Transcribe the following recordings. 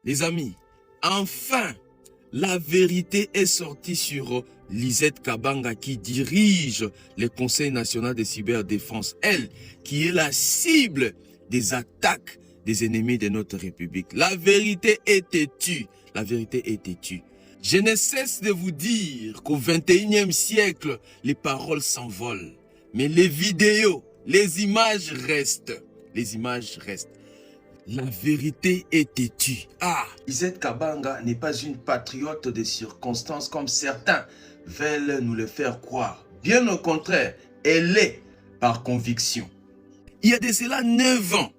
Les amis, enfin, la vérité est sortie sur Lisette Kabanga qui dirige le Conseil national de cyberdéfense. Elle, qui est la cible des attaques des ennemis de notre République. La vérité est têtue. La vérité est têtue. Je ne cesse de vous dire qu'au 21e siècle, les paroles s'envolent. Mais les vidéos, les images restent. Les images restent. La vérité est têtue. Ah, Lisette Kabanga n'est pas une patriote de circonstances comme certains veulent nous le faire croire. Bien au contraire, elle est par conviction. Il y a de cela 9 ans,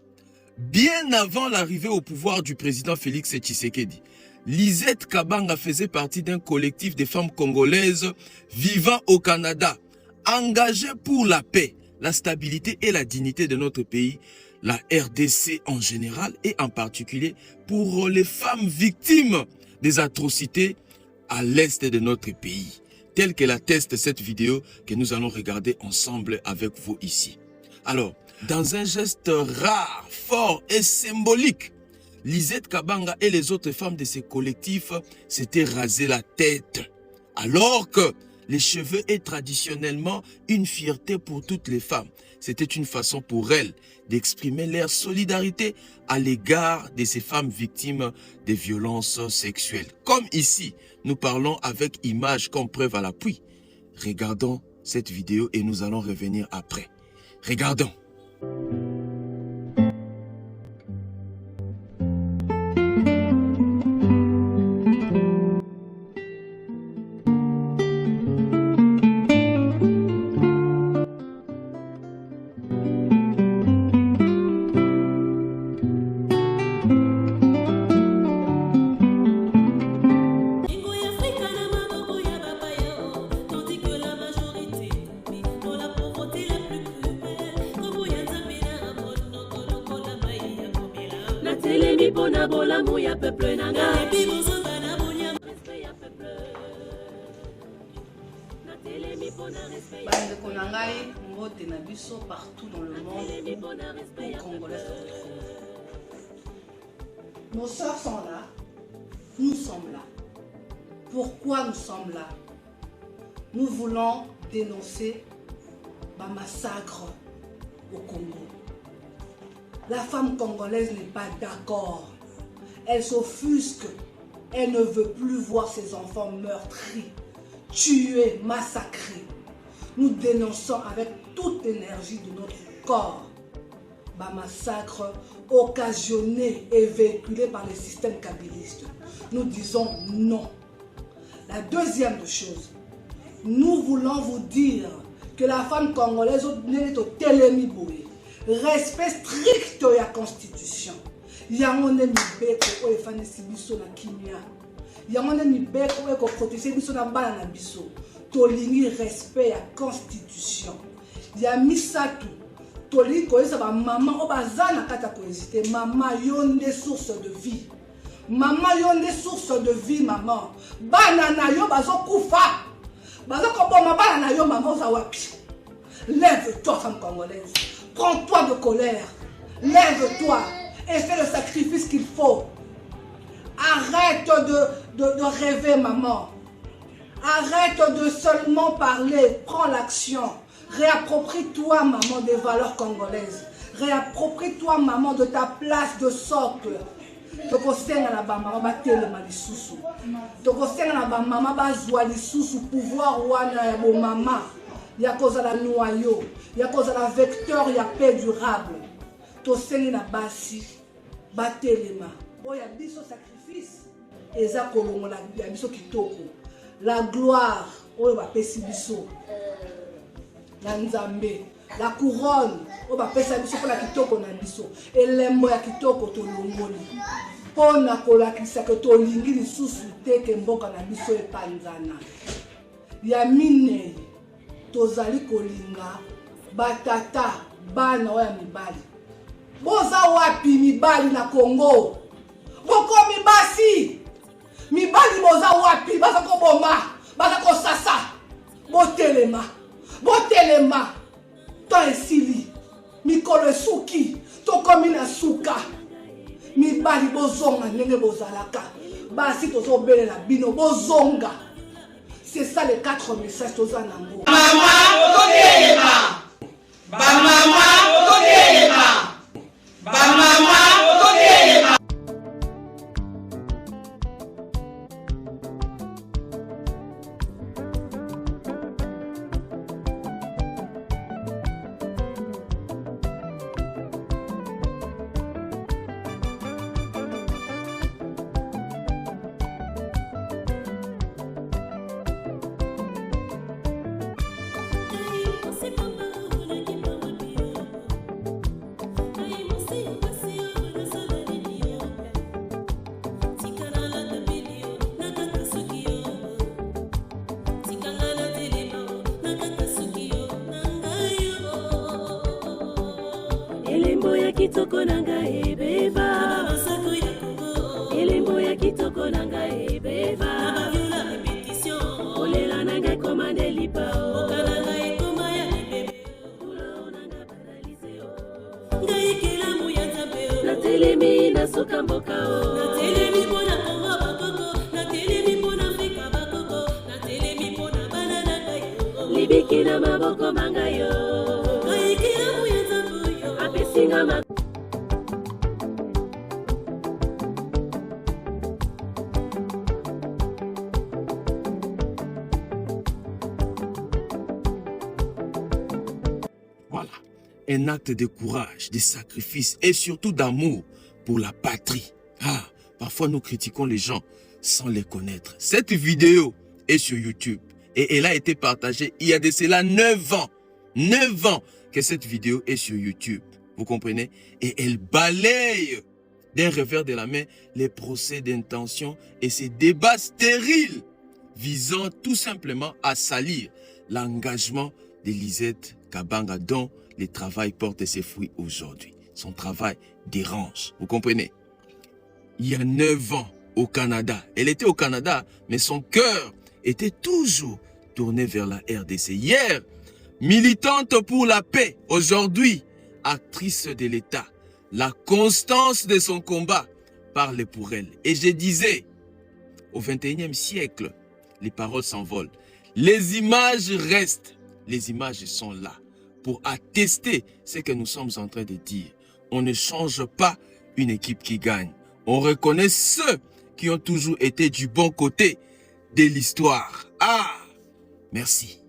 bien avant l'arrivée au pouvoir du président Félix Tshisekedi, Lisette Kabanga faisait partie d'un collectif de femmes congolaises vivant au Canada, engagées pour la paix, la stabilité et la dignité de notre pays, la RDC en général et en particulier pour les femmes victimes des atrocités à l'est de notre pays, telle que l'atteste cette vidéo que nous allons regarder ensemble avec vous ici. Alors, dans un geste rare, fort et symbolique, Lisette Kabanga et les autres femmes de ces collectifs s'étaient rasé la tête, alors que les cheveux est traditionnellement une fierté pour toutes les femmes. C'était une façon pour elles d'exprimer leur solidarité à l'égard de ces femmes victimes de violences sexuelles. Comme ici, nous parlons avec images comme preuve à l'appui. Regardons cette vidéo et nous allons revenir après. Regardons. Partout dans le monde, les Congolais se retrouvent. Nos sœurs sont là, nous sommes là. Pourquoi nous sommes là? Nous voulons dénoncer le massacre au Congo. La femme congolaise n'est pas d'accord. Elle s'offusque. Elle ne veut plus voir ses enfants meurtris, tués, massacrés. Nous dénonçons avec toute l'énergie de notre corps le massacre occasionné et véhiculé par les systèmes kabylistes. Nous disons non. La deuxième chose, nous voulons vous dire que la femme congolaise est au télémiboué. Respect strict de la Constitution. Il y a un mibeko et fan sibiso na kimia. Il y a un mibeko et protéger biso na bana na biso. Tolingi respect à la Constitution. Il y a misatu. Tolingi koyesa ba maman obazana kata koyesite. Maman yonde source de vie. Maman yonde source de vie maman. Bana na yo bazo kufa. Bazo koboma bana na yo maman ozawapi. Lève-toi femme congolaise. Prends-toi de colère. Lève-toi et fais le sacrifice qu'il faut. Arrête de rêver maman. Arrête de seulement parler, prends l'action. Réapproprie-toi, maman, des valeurs congolaises. Réapproprie-toi, maman, de ta place de socle. Tokosenga na ba maman ba telema lisusu. Tokosenga na ba maman ba zwa lisusu pouvoir wana ya bo maman. Ya kozala noyau, ya kozala vecteur ya paix durable. Tosengi na basi ba telema. Oya biso sacrifice eza kolongola ya biso kitoko. La gloire, oyo bapesi biso na Nzambe. La couronne, oyo bapesa biso pour la kitoko na biso. Elembo ya kitoko tolongoli. Pona kolakisa ke tolingi lisusu te ke mboka na biso epanzana. Ya minei tozali kolinga batata bana oya mibali. Boza wapi mibali na Congo? Bokomi basi. Mibali boza wapi baza ko bomba baza ko sasa botelema to esili mikolo suki to komi na suka mibali bozonga ndenge bozalaka basi tozobelela bino bozonga. C'est ça les 4 messages toza nango. Maman okotelema, ba maman okotelema, ba maman okotelema. Elembo ya kitoko nanga ebeba, elembo ya kitoko nanga ebeba, olela nanga komande lipa o, na telemi na suka mboka o, libiki na maboko manga yo. Voilà, un acte de courage, de sacrifice et surtout d'amour pour la patrie. Ah, parfois nous critiquons les gens sans les connaître. Cette vidéo est sur YouTube et elle a été partagée il y a de cela 9 ans. 9 ans que cette vidéo est sur YouTube. Vous comprenez? Et elle balaye d'un revers de la main les procès d'intention et ces débats stériles visant tout simplement à salir l'engagement de Lisette Kabanga dont le travail porte ses fruits aujourd'hui. Son travail dérange. Vous comprenez? Il y a 9 ans au Canada. Elle était au Canada, mais son cœur était toujours tourné vers la RDC. Hier, militante pour la paix. Aujourd'hui, actrice de l'État. La constance de son combat parle pour elle. Et je disais, au 21e siècle, les paroles s'envolent. Les images restent. Les images sont là pour attester ce que nous sommes en train de dire. On ne change pas une équipe qui gagne. On reconnaît ceux qui ont toujours été du bon côté de l'histoire. Ah, merci.